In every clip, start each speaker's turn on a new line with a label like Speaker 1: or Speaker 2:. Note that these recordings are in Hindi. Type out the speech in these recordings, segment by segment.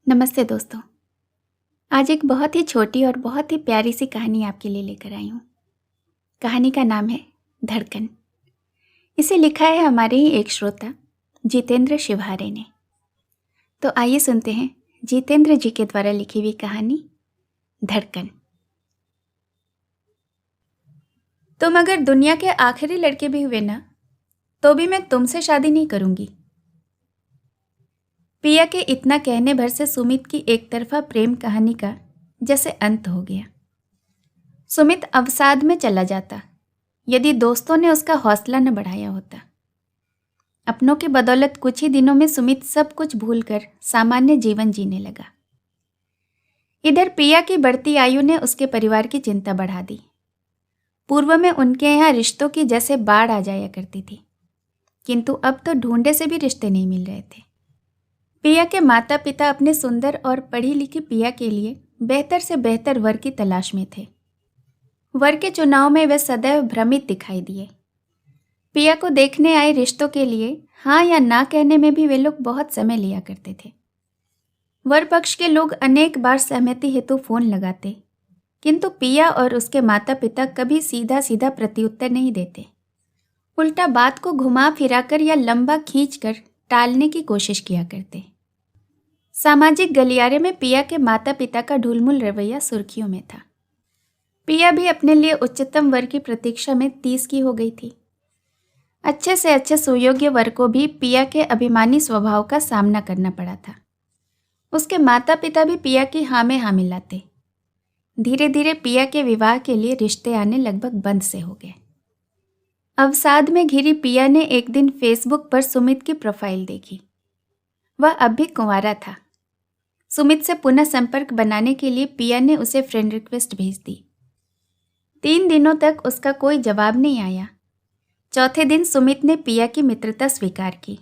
Speaker 1: नमस्ते दोस्तों। आज एक बहुत ही छोटी और बहुत ही प्यारी सी कहानी आपके लिए लेकर आई हूँ। कहानी का नाम है धड़कन। इसे लिखा है हमारे ही एक श्रोता जितेंद्र शिवहारे ने। तो आइए सुनते हैं जितेंद्र जी के द्वारा लिखी हुई कहानी धड़कन। तुम अगर दुनिया के आखिरी लड़के भी हुए ना, तो भी मैं तुमसे शादी नहीं करूंगी। पिया के इतना कहने भर से सुमित की एक तरफा प्रेम कहानी का जैसे अंत हो गया। सुमित अवसाद में चला जाता यदि दोस्तों ने उसका हौसला न बढ़ाया होता। अपनों की बदौलत कुछ ही दिनों में सुमित सब कुछ भूलकर सामान्य जीवन जीने लगा। इधर पिया की बढ़ती आयु ने उसके परिवार की चिंता बढ़ा दी। पूर्व में उनके यहाँ रिश्तों की जैसे बाढ़ आ जाया करती थी, किंतु अब तो ढूंढे से भी रिश्ते नहीं मिल रहे थे। पिया के माता पिता अपने सुंदर और पढ़ी लिखी पिया के लिए बेहतर से बेहतर वर की तलाश में थे। वर के चुनाव में वे सदैव भ्रमित दिखाई दिए। पिया को देखने आए रिश्तों के लिए हाँ या ना कहने में भी वे लोग बहुत समय लिया करते थे। वर पक्ष के लोग अनेक बार सहमति हेतु फोन लगाते, किंतु पिया और उसके माता पिता कभी सीधा सीधा प्रत्युत्तर नहीं देते। उल्टा बात को घुमा फिराकर या लंबा खींचकर टालने की कोशिश किया करते। सामाजिक गलियारे में पिया के माता पिता का ढुलमुल रवैया सुर्खियों में था। पिया भी अपने लिए उच्चतम वर की प्रतीक्षा में 30 की हो गई थी। अच्छे से अच्छे सुयोग्य वर को भी पिया के अभिमानी स्वभाव का सामना करना पड़ा था। उसके माता पिता भी पिया की हाँ में हाँ मिलाते। धीरे धीरे पिया के विवाह के लिए रिश्ते आने लगभग बंद से हो गए। अवसाद में घिरी पिया ने एक दिन फेसबुक पर सुमित की प्रोफाइल देखी। वह अब भी कुंवारा था। सुमित से पुनः संपर्क बनाने के लिए पिया ने उसे फ्रेंड रिक्वेस्ट भेज दी। 3 दिनों तक उसका कोई जवाब नहीं आया। चौथे दिन सुमित ने पिया की मित्रता स्वीकार की।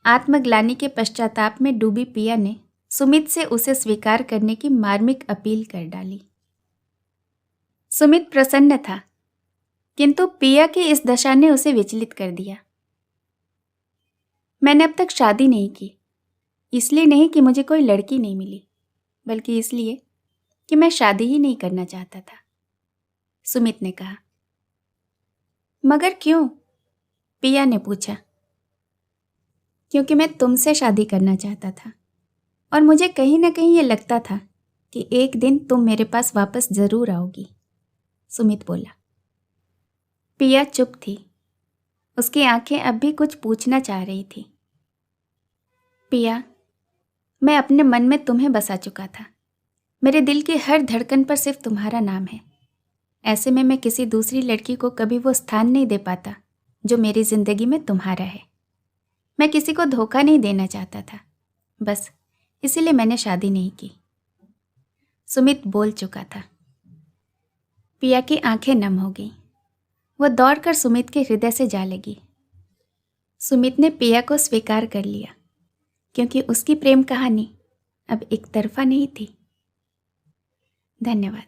Speaker 1: आत्मग्लानि के पश्चाताप में डूबी पिया ने सुमित से उसे स्वीकार करने की मार्मिक अपील कर डाली। सुमित प्रसन्न था, किंतु पिया की इस दशा ने उसे विचलित कर दिया। मैंने अब तक शादी नहीं की, इसलिए नहीं कि मुझे कोई लड़की नहीं मिली, बल्कि इसलिए कि मैं शादी ही नहीं करना चाहता था, सुमित ने कहा। मगर क्यों? पिया ने पूछा। क्योंकि मैं तुमसे शादी करना चाहता था और मुझे कहीं ना कहीं ये लगता था कि एक दिन तुम मेरे पास वापस जरूर आओगी, सुमित बोला। पिया चुप थी। उसकी आंखें अब भी कुछ पूछना चाह रही थी। पिया, मैं अपने मन में तुम्हें बसा चुका था। मेरे दिल की हर धड़कन पर सिर्फ तुम्हारा नाम है। ऐसे में मैं किसी दूसरी लड़की को कभी वो स्थान नहीं दे पाता जो मेरी जिंदगी में तुम्हारा है। मैं किसी को धोखा नहीं देना चाहता था, बस इसीलिए मैंने शादी नहीं की। सुमित बोल चुका था। पिया की आंखें नम हो गईं। वह दौड़कर सुमित के हृदय से जा लगी। सुमित ने पिया को स्वीकार कर लिया, क्योंकि उसकी प्रेम कहानी अब एक तरफा नहीं थी। धन्यवाद।